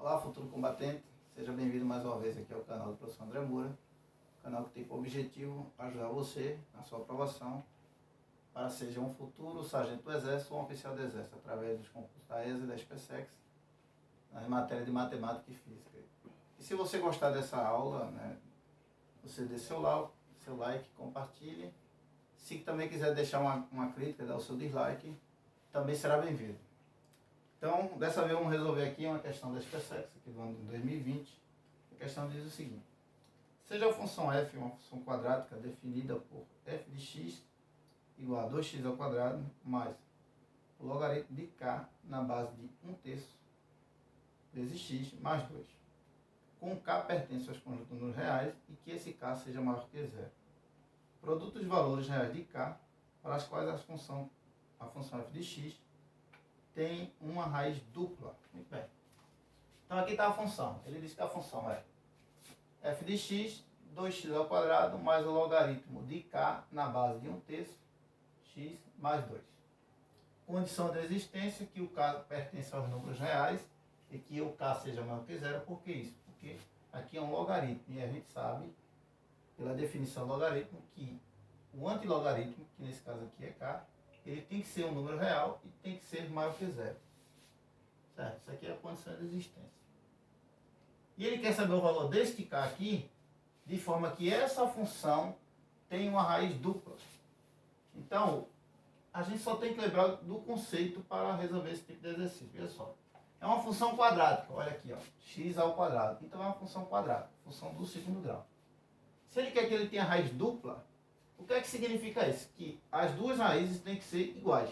Olá, futuro combatente, seja bem-vindo mais uma vez aqui ao canal do professor André Moura, canal que tem como objetivo ajudar você na sua aprovação para seja um futuro sargento do Exército ou um oficial do Exército, através dos concursos da ESA e da SpaceX, nas matérias de matemática e física. E se você gostar dessa aula, né, você dê seu like, compartilhe. Se também quiser deixar uma crítica, dar o seu dislike, também será bem-vindo. Então, dessa vez vamos resolver aqui uma questão da SpaceX, aqui do ano de 2020. A questão diz o seguinte: seja a função f uma função quadrática definida por f de x igual a 2x ao quadrado mais o logaritmo de k na base de 1/3 vezes x mais 2, com k pertence aos conjuntos de números reais e que esse k seja maior que zero. Produto dos valores reais de k para as quais a função f de x tem uma raiz dupla. Muito bem. Então aqui está a função. Ele diz que a função é f de x, 2x ao quadrado, mais o logaritmo de k na base de 1/3 x mais 2. Condição de existência que o k pertence aos números reais e que o k seja maior que zero. Por que isso? Porque aqui é um logaritmo e a gente sabe, pela definição do logaritmo, que o antilogaritmo, que nesse caso aqui é k, ele tem que ser um número real e tem que ser maior que zero. Certo? Isso aqui é a condição de existência. E ele quer saber o valor deste k aqui, de forma que essa função tem uma raiz dupla. Então, a gente só tem que lembrar do conceito para resolver esse tipo de exercício. Veja só. É uma função quadrática. Olha aqui, ó, x ao quadrado. Então é uma função quadrática, função do segundo grau. Se ele quer que ele tenha raiz dupla, o que é que significa isso? Que as duas raízes têm que ser iguais.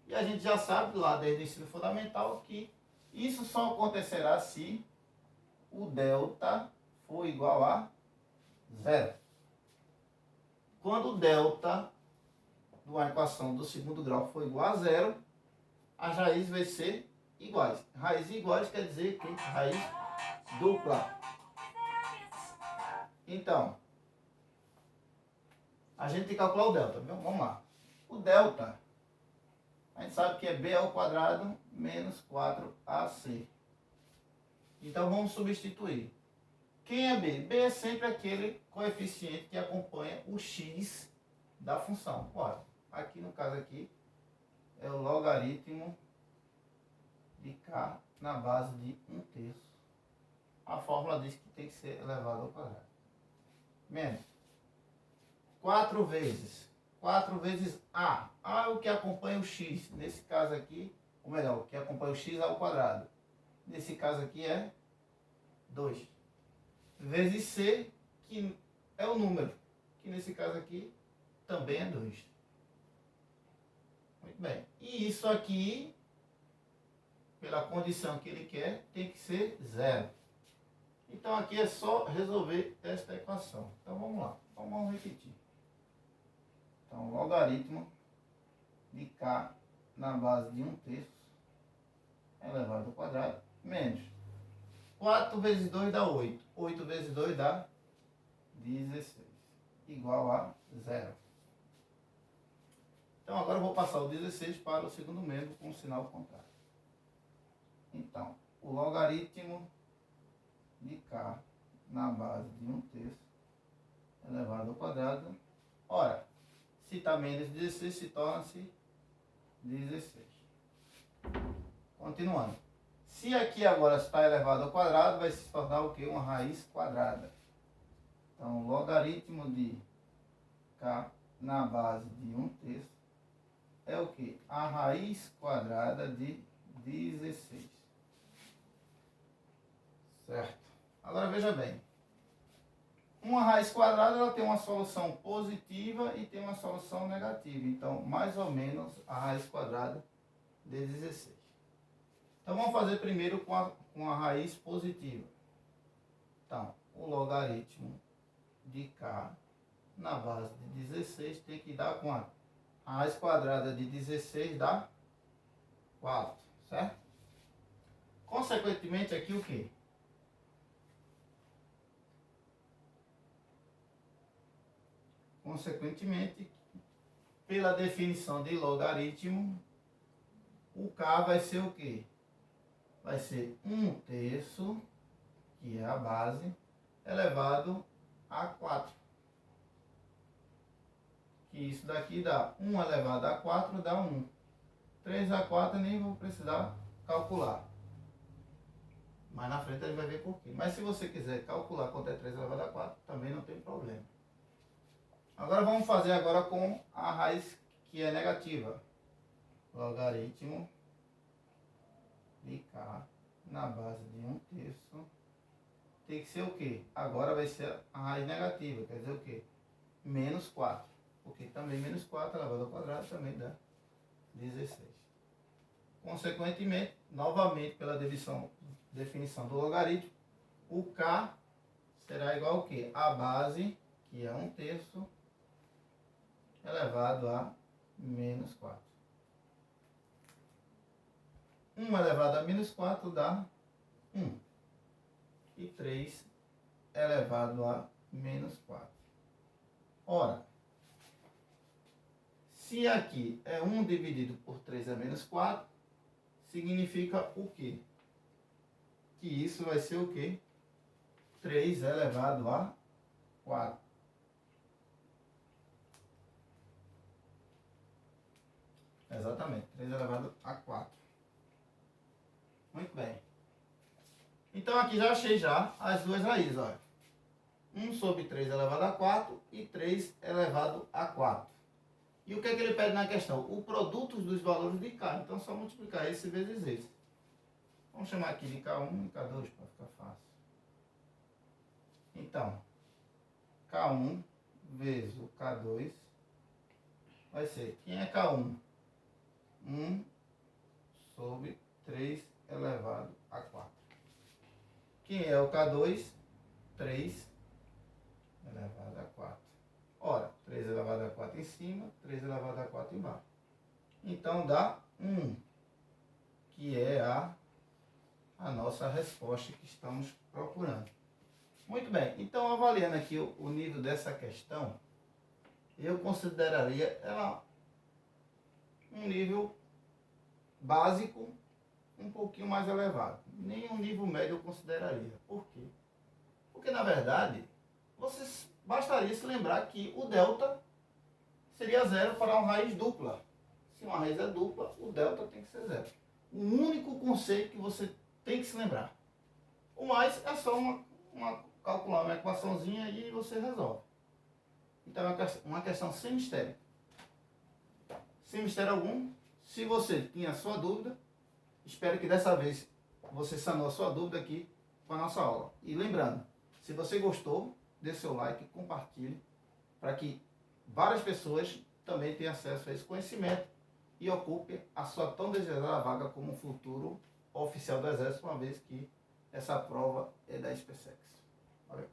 E a gente já sabe lá desde o ensino fundamental que isso só acontecerá se o delta for igual a zero. Quando o delta de uma equação do segundo grau for igual a zero, as raízes vão ser iguais. Raízes iguais quer dizer que raiz dupla. Então, a gente tem que calcular o delta, viu? Vamos lá. O delta, a gente sabe que é b ao quadrado menos 4ac. Então vamos substituir. Quem é b? B é sempre aquele coeficiente que acompanha o x da função. Olha, aqui no caso aqui é o logaritmo de k na base de 1/3. A fórmula diz que tem que ser elevado ao quadrado. Menos 4 vezes a. A é o que acompanha o x. Nesse caso aqui, ou melhor, o que acompanha o x ao quadrado. Nesse caso aqui é 2. Vezes c, que é o número. Que nesse caso aqui também é 2. Muito bem. E isso aqui, pela condição que ele quer, tem que ser 0. Então aqui é só resolver esta equação. Então vamos lá. Então vamos repetir. Então, logaritmo de k na base de 1/3 elevado ao quadrado menos 4 vezes 2 dá 8. 8 vezes 2 dá 16. Igual a 0. Então agora eu vou passar o 16 para o segundo membro com o sinal contrário. Então, o logaritmo de k na base de 1/3 elevado ao quadrado. Ora, se está menos 16, se torna-se 16. Continuando. Se aqui agora está elevado ao quadrado, vai se tornar o quê? Uma raiz quadrada. Então, logaritmo de k na base de 1/3 é o quê? A raiz quadrada de 16. Certo? Agora veja bem. Uma raiz quadrada ela tem uma solução positiva e tem uma solução negativa. Então, mais ou menos a raiz quadrada de 16. Então, vamos fazer primeiro com a raiz positiva. Então, o logaritmo de k na base de 16 tem que dar quanto? A raiz quadrada de 16 dá 4, certo? Consequentemente, aqui o quê? Consequentemente, pela definição de logaritmo, o k vai ser o quê? Vai ser 1/3 a base elevado a 4. Que isso daqui dá 1 elevado a 4 dá 1. 3 a 4 nem vou precisar calcular. Mas na frente a gente vai ver por quê. Mas se você quiser calcular quanto é 3 elevado a 4, também não tem problema. Agora vamos fazer agora com a raiz que é negativa. Logaritmo de k na base de 1/3 tem que ser o quê? Agora vai ser a raiz negativa, quer dizer o quê? Menos 4. Porque também menos 4 elevado ao quadrado também dá 16. Consequentemente, novamente pela definição do logaritmo, o k será igual ao quê? A base, que é 1/3, elevado a menos 4. 1 elevado a menos 4 dá 1. E 3 elevado a menos 4. Ora, se aqui é 1 dividido por 3 é menos 4, significa o quê? Que isso vai ser o quê? 3 elevado a 4. Exatamente, 3 elevado a 4. Muito bem. Então aqui já achei já as duas raízes, olha. 1 sobre 3 elevado a 4 e 3 elevado a 4. E o que é que ele pede na questão? O produto dos valores de k. Então, só multiplicar esse vezes esse. Vamos chamar aqui de K1 e K2 para ficar fácil. Então, K1 vezes o K2 vai ser, quem é K1? 1 sobre 3 elevado a 4. Quem é o K2? 3 elevado a 4. Ora, 3 elevado a 4 em cima, 3 elevado a 4 embaixo. Então dá 1, que é a nossa resposta que estamos procurando. Muito bem, então avaliando aqui o nível dessa questão, eu consideraria ela um nível básico um pouquinho mais elevado. Nem um nível médio eu consideraria. Por quê? Porque na verdade, vocês bastaria se lembrar que o delta seria zero para uma raiz dupla. Se uma raiz é dupla, o delta tem que ser zero. O único conceito que você tem que se lembrar. O mais é só calcular uma equaçãozinha e você resolve. Então é uma questão sem mistério. Sem mistério algum. Se você tinha a sua dúvida, espero que dessa vez você sanou a sua dúvida aqui com a nossa aula. E lembrando, se você gostou, dê seu like, compartilhe, para que várias pessoas também tenham acesso a esse conhecimento e ocupe a sua tão desejada vaga como futuro oficial do Exército, uma vez que essa prova é da SpaceX. Valeu!